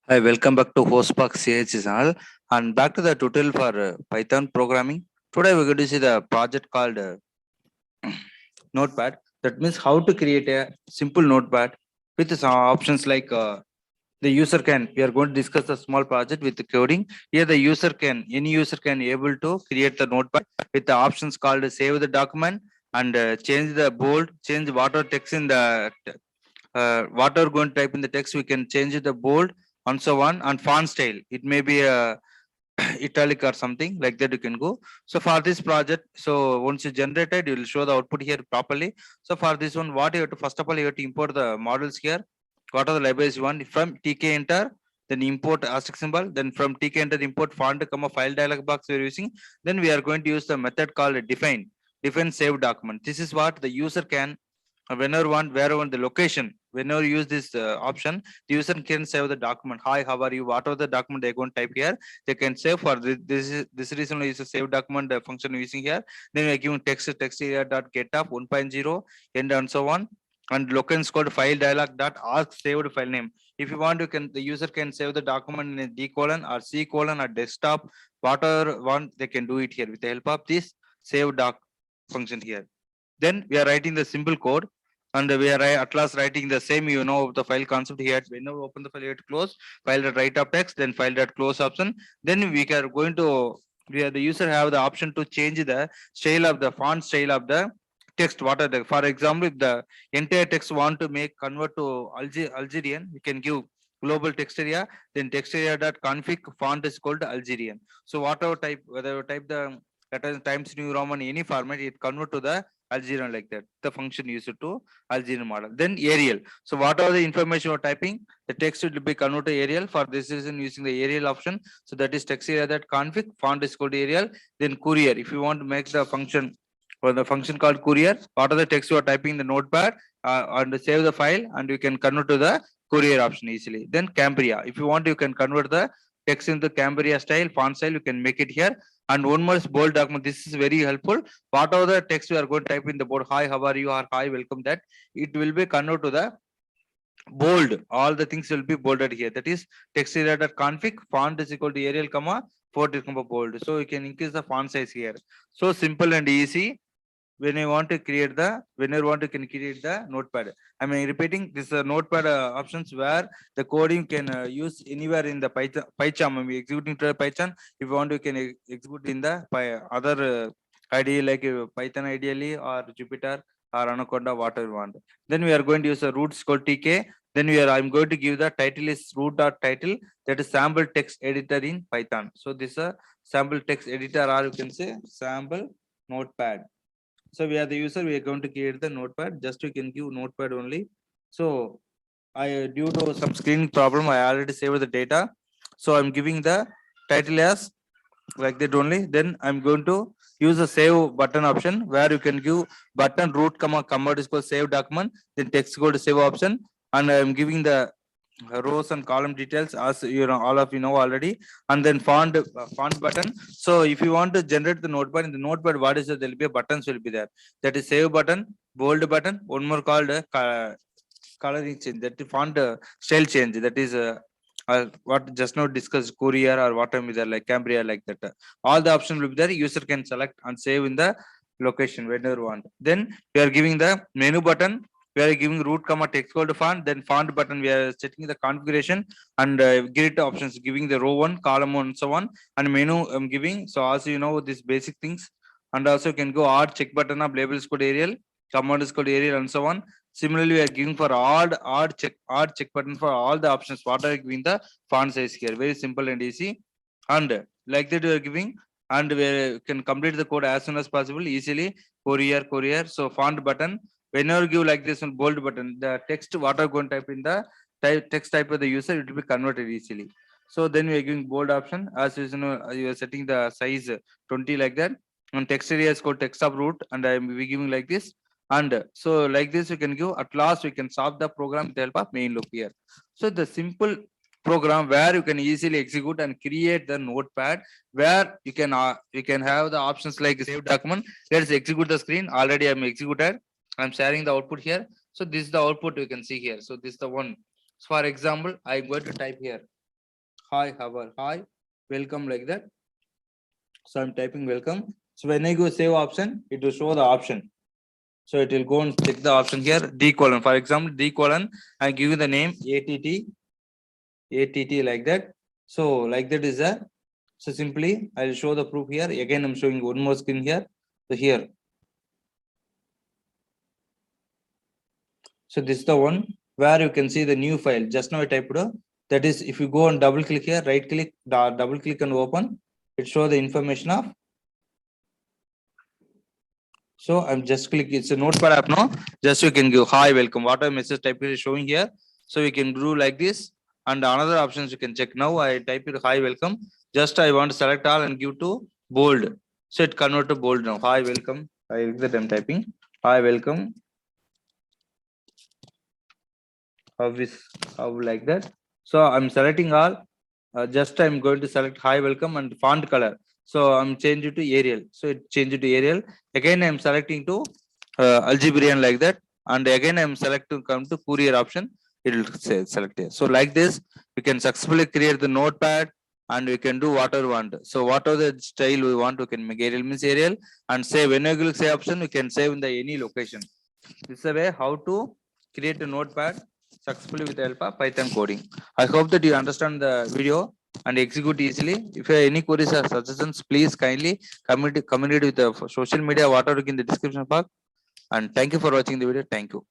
Hi, welcome back to HOSTBOX CH channel and back to the tutorial for Python programming. Today we're going to see the project called Notepad. That means how to create a simple notepad with some options like the user can. We are going to discuss a small project with the coding. Here the user can, any user can able to create the notepad with the options called save the document and change the bold, change whatever text in the whatever going to type in the text, we can change the bold and so on, and font style. It may be a italic or something like that you can go. So for this project, so once you generated, you will show the output here properly. So for this one, what you have to, first of all, you have to import the models here. What are the libraries you want? From Tkinter, then import asterisk symbol, then from Tkinter import font, comma file dialog box we are using. Then we are going to use the method called define save document. This is what the user can whenever want, wherever the location, whenever you use this option, the user can save the document. Hi, how are you? Whatever the document they're going to type here, they can save for this reason we use a save document function using here. Then we're giving text area dot get up 1.0 end and so on. And location called file dialog dot ask saved file name. If you want, you can, the user can save the document in a D colon or C colon or desktop, whatever one they can do it here with the help of this save doc function here. Then we are writing the simple code and we are at last writing the same, the file concept here. Whenever open the file, you have to close file dot write up text, then file dot close option. Then we are going to, the user have the option to change the style of the font style of the text. What are the, for example, if the entire text want to make convert to Algerian, we can give global text area, then text area dot config font is called Algerian. So whatever type, whether type the letters Times New Roman any format, it convert to the Algerian like that. The function used to Algerian model. Then Arial. So whatever the information you're typing, the text will be converted to Arial. For this reason, using the Arial option. So that is text area that config font is called Arial. Then courier. If you want to make the function or the function called courier, what are the text you are typing in the notepad and save the file, and you can convert to the courier option easily. Then Cambria. If you want, you can convert the text into Cambria style, font style, you can make it here. And one more is bold document. This is very helpful. Whatever the text we are going to type in the board, hi, how are you, or hi, welcome, that it will be converted to the bold. All the things will be bolded here. That is text area config font is equal to Arial comma font is comma bold. So you can increase the font size here. So simple and easy. When you want to create the, whenever you want to can create the notepad. I mean, repeating this notepad options where the coding can use anywhere in the Pycharm. We executing to the Python. If you want, you can execute in the other IDE like Python ideally or Jupyter or Anaconda, whatever you want. Then we are going to use a root called TK. Then I'm going to give the title is root.title, that is sample text editor in Python. So this is a sample text editor, or you can say sample notepad. So we are the user, we are going to create the notepad. Just you can give notepad only. So I, due to some screening problem, I already saved the data. So I'm giving the title as like that only. Then I'm going to use the save button option where you can give button root comma convert is called save document, then text go to save option, and I'm giving the rows and column details as you know, all of you know already. And then font button. So if you want to generate the notepad, in the notepad, what is it? There will be a buttons will be there. That is save button, bold button, one more called coloring change, that is font style change, that is what just now discussed courier or whatever is there, like Cambria like that. All the options will be there. User can select and save in the location whenever you want. Then we are giving the menu button, we are giving root comma text called font. Then font button, we are setting the configuration and grid options, giving the row one, column one, so on. And menu I'm giving. So also you know these basic things. And also you can go odd check button of labels called Arial, command is called Arial, and so on. Similarly, we are giving for odd check button for all the options. What are giving the font size here? Very simple and easy. And like that we are giving, and we can complete the code as soon as possible easily. Courier. So font button. Whenever give like this one bold button, the text what are going to type in the text type of the user, it will be converted easily. So then we are giving bold option. As you know, you are setting the size 20 like that. And text area is called text of root, and I am giving like this. And so like this we can give. At last we can solve the program with the help of main loop here. So the simple program where you can easily execute and create the notepad, where you can have the options like save document. Let's execute the screen. Already I'm executed. I'm sharing the output here. So this is the output you can see here. So this is the one. So for example, I'm going to type here. Hi, how are, hi, welcome like that. So I'm typing welcome. So when I go save option, it will show the option. So it will go and check the option here, D colon. For example, D colon, I give you the name ATT like that. So like that is a, so simply I'll show the proof here. Again, I'm showing one more screen here. So here. So this is the one where you can see the new file. Just now I typed, that is, if you go and double click here, right click, double click and open, it show the information of. So I'm just click, it's a notepad app now. Just you can give hi, welcome, whatever message type is showing here. So you can do like this. And another options you can check now. I type it hi, welcome. Just I want to select all and give to bold. So it convert to bold now. Hi, welcome. I that I'm typing. Hi, welcome. How like that. So I'm selecting all. Just I'm going to select hi, welcome and font color. So I'm changing to Arial. So it changed to Arial. Again, I'm selecting to Algebraian like that. And again, I'm selecting come to Courier option. It will say select here. So like this, we can successfully create the notepad and we can do whatever we want. So whatever the style we want, we can make Arial means Arial and save. When you click save option, we can save in the any location. This is a way how to create a notepad successfully with the help of Python coding. I hope that you understand the video and execute easily. If you have any queries or suggestions, please kindly communicate with the social media, whatever in the description box. And thank you for watching the video. Thank you.